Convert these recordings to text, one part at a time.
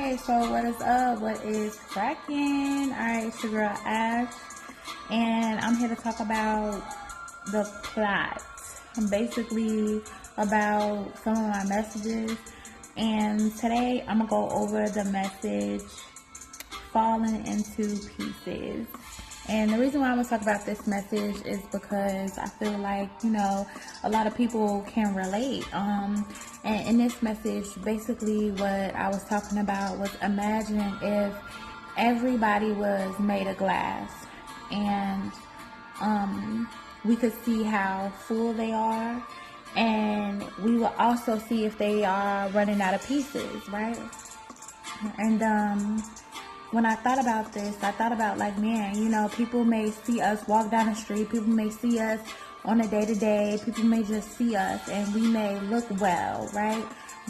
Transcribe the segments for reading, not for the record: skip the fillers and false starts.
Okay, so what is up? What is cracking? Alright, it's your girl Ash, and I'm here to talk about the plot. Basically, about some of my messages. And today, I'm gonna go over the message falling into pieces. And the reason why I'm going to talk about this message is because I feel like, a lot of people can relate. And in this message, basically what I was talking about was, imagine if everybody was made of glass and we could see how full they are, and we will also see if they are running out of pieces, right? And when I thought about this, I thought about like, man, people may see us walk down the street. People may see us on a day-to-day. People may just see us and we may look well, right?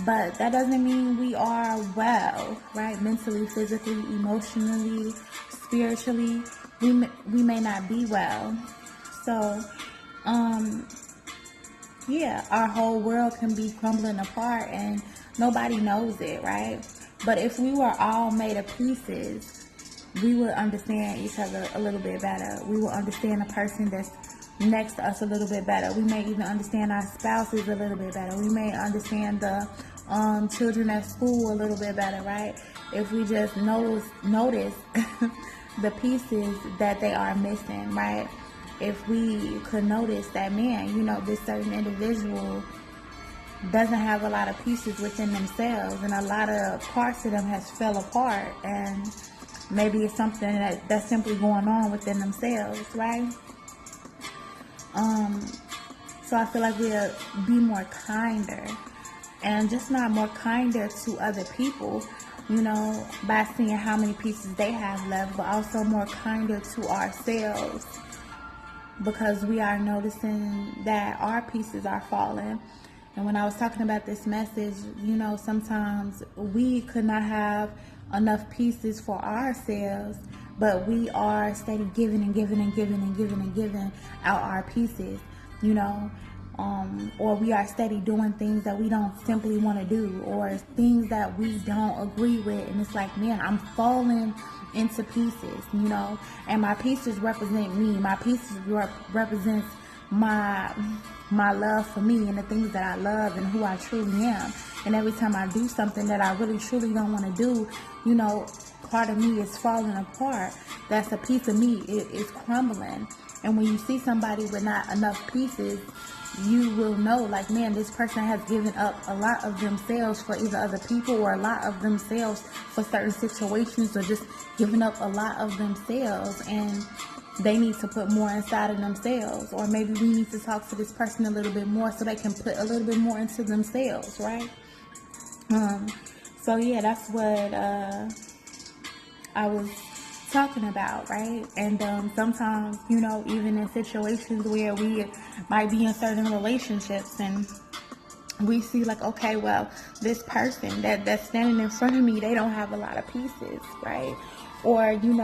But that doesn't mean we are well, right? Mentally, physically, emotionally, spiritually, we may not be well. So, yeah, our whole world can be crumbling apart and nobody knows it, right? But if we were all made of pieces, we would understand each other a little bit better. We will understand the person that's next to us a little bit better. We may even understand our spouses a little bit better. We may understand the children at school a little bit better, right? If we just notice the pieces that they are missing, right? If we could notice that, this certain individual doesn't have a lot of pieces within themselves, and a lot of parts of them has fell apart, and maybe it's something that's simply going on within themselves, right? So I feel like we'll be more kinder, and just not more kinder to other people, by seeing how many pieces they have left, but also more kinder to ourselves, because we are noticing that our pieces are falling. And when I was talking about this message, sometimes we could not have enough pieces for ourselves, but we are steady giving and giving and giving and giving and giving out our pieces, or we are steady doing things that we don't simply want to do, or things that we don't agree with. And it's like, man, I'm falling into pieces, and my pieces represent me. My pieces represents my love for me and the things that I love and who I truly am. And every time I do something that I really truly don't want to do, part of me is falling apart. That's a piece of me. It's crumbling. And when you see somebody with not enough pieces, you will know, like, man, this person has given up a lot of themselves for either other people, or a lot of themselves for certain situations, or just giving up a lot of themselves, and they need to put more inside of themselves. Or maybe we need to talk to this person a little bit more so they can put a little bit more into themselves, right? So yeah, that's what I was talking about, right? And sometimes, even in situations where we might be in certain relationships, and we see like, okay, well, this person that's standing in front of me, they don't have a lot of pieces, right? Or, you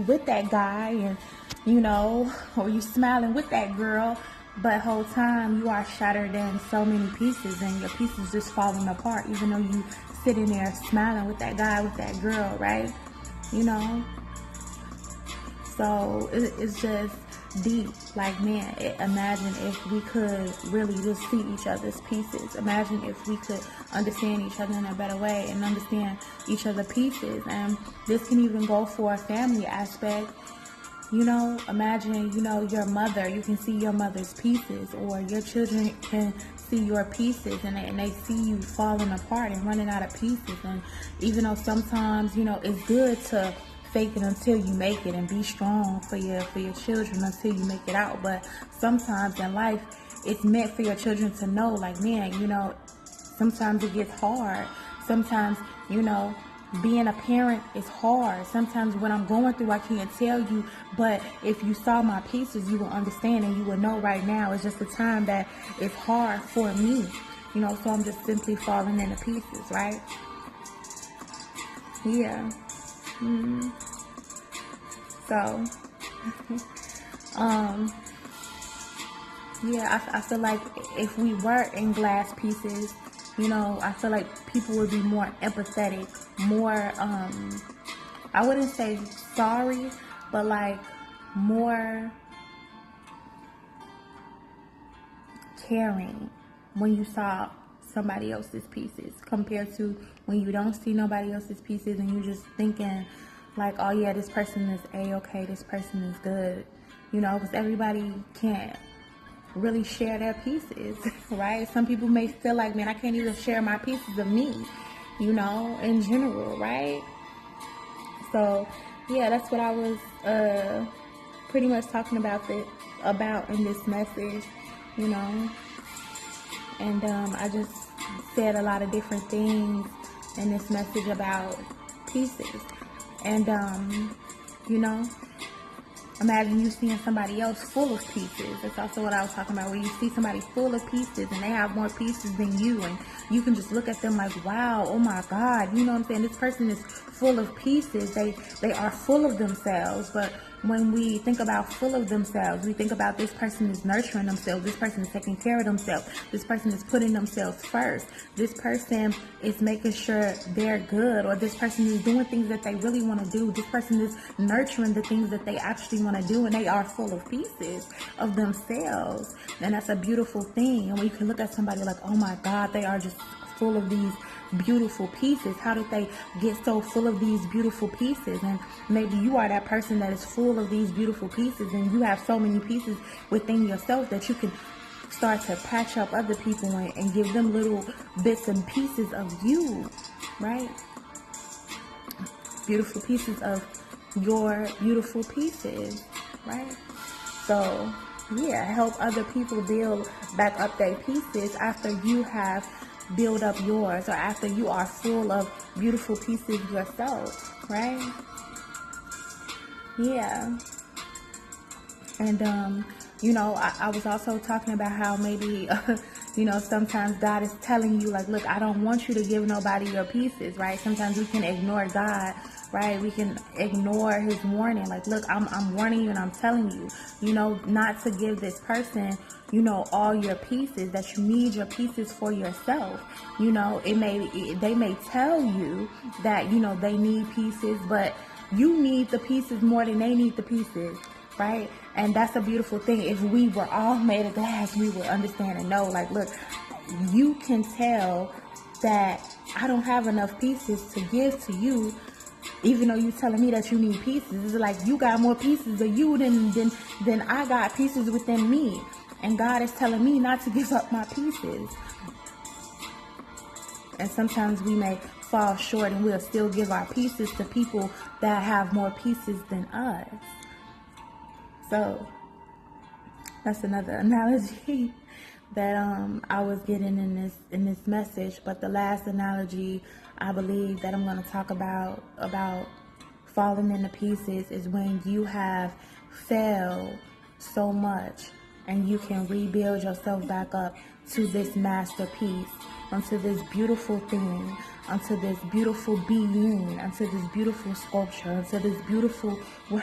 with that guy, and, or you smiling with that girl, but whole time you are shattered in so many pieces, and your pieces just falling apart, even though you sitting there smiling with that guy, with that girl, right? So it's just deep. Like, man, imagine if we could really just see each other's pieces. Imagine if we could understand each other in a better way and understand each other's pieces. And this can even go for a family aspect. Imagine, your mother, you can see your mother's pieces, or your children can see your pieces, and they see you falling apart and running out of pieces. And even though sometimes, it's good to fake it until you make it, and be strong for your children until you make it out. But sometimes in life, it's meant for your children to know, like, man, sometimes it gets hard. Sometimes, being a parent is hard. Sometimes what I'm going through, I can't tell you, but if you saw my pieces, you will understand, and you will know right now it's just a time that it's hard for me, so I'm just simply falling into pieces, right? Yeah. So, yeah, I feel like if we were in glass pieces, I feel like people would be more empathetic more, I wouldn't say sorry, but like more caring when you saw somebody else's pieces compared to when you don't see nobody else's pieces and you just thinking like, oh yeah, this person is a-okay, this person is good, you know, because everybody can't really share their pieces, right? Some people may feel like, man, I can't even share my pieces of me, you know, in general, right? So yeah, that's what I was pretty much talking about in this message, you know. And I just said a lot of different things in this message about pieces. And you know, imagine you seeing somebody else full of pieces. That's also what I was talking about, where you see somebody full of pieces and they have more pieces than you, and you can just look at them like, wow, oh my God, you know what I'm saying? This person is full of pieces. They are full of themselves. But when we think about full of themselves, we think about this person is nurturing themselves, this person is taking care of themselves, this person is putting themselves first, this person is making sure they're good, or this person is doing things that they really want to do, this person is nurturing the things that they actually want to do, and they are full of pieces of themselves. And that's a beautiful thing. And when you can look at somebody like, oh my God, they are just full of these beautiful pieces. How did they get so full of these beautiful pieces? And maybe you are that person that is full of these beautiful pieces, and you have so many pieces within yourself that you can start to patch up other people and give them little bits and pieces of you, right? Beautiful pieces of your beautiful pieces, right? So yeah, help other people build back up their pieces after you have build up yours, or after you are full of beautiful pieces yourself, right? Yeah. And you know, I was also talking about how maybe you know, sometimes God is telling you like, look, I don't want you to give nobody your pieces, right? Sometimes we can ignore God, right? We can ignore his warning. Like, look, I'm warning you and I'm telling you, you know, not to give this person, you know, all your pieces, that you need your pieces for yourself. You know, they may tell you that, you know, they need pieces, but you need the pieces more than they need the pieces, right? And that's a beautiful thing. If we were all made of glass, we would understand and know, like, look, you can tell that I don't have enough pieces to give to you, even though you telling me that you need pieces. It's like you got more pieces of you than I got pieces within me. And God is telling me not to give up my pieces. And sometimes we may fall short and we'll still give our pieces to people that have more pieces than us. So that's another analogy that I was getting in this message. But the last analogy I believe that I'm going to talk about falling into pieces is when you have failed so much and you can rebuild yourself back up to this masterpiece, onto this beautiful thing, onto this beautiful being, onto this beautiful sculpture, onto this beautiful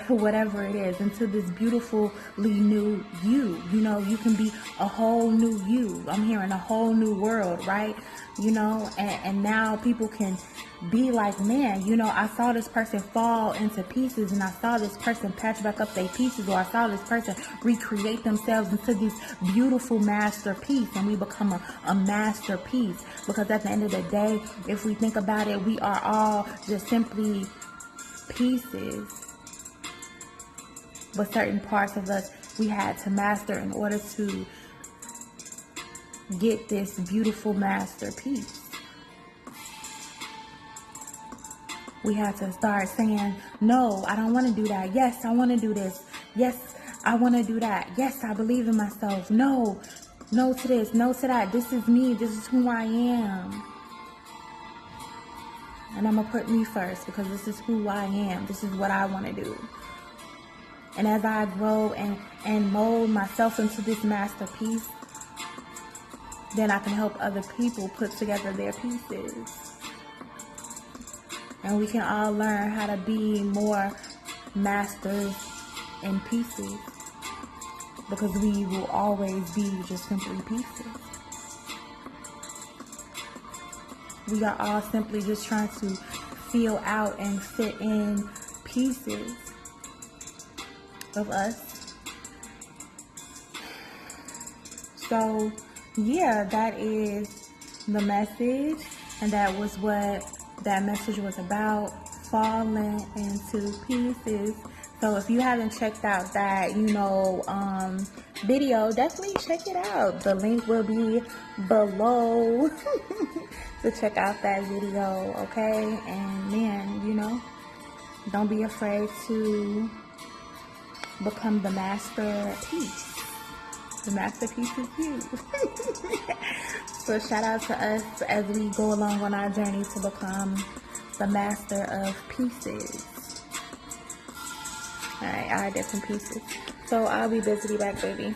whatever it is, into this beautifully new you. You know, you can be a whole new you. I'm hearing a whole new world, right? You know, and now people can be like, man, you know, I saw this person fall into pieces, and I saw this person patch back up their pieces, or I saw this person recreate themselves into this beautiful masterpiece, and we become a masterpiece. Because at the end of the day, if we think about it, we are all just simply pieces, but certain parts of us we had to master in order to get this beautiful masterpiece. We had to start saying, no, I don't want to do that. Yes, I want to do this. Yes, I want to do that. Yes, I believe in myself. No to this, no to that. This is me. This is who I am. And I'm going to put me first, because this is who I am. This is what I want to do. And as I grow and mold myself into this masterpiece, then I can help other people put together their pieces. And we can all learn how to be more masters in pieces, because we will always be just simply pieces. We are all simply just trying to fill out and fit in pieces of us. So yeah, that is the message, and that was what that message was about, falling into pieces. So if you haven't checked out that, video, definitely check it out. The link will be below to check out that video, okay? And man, don't be afraid to become the masterpiece. The masterpiece is you. So shout out to us as we go along on our journey to become the master of pieces. Alright, our different pieces. So I'll be busy back, baby.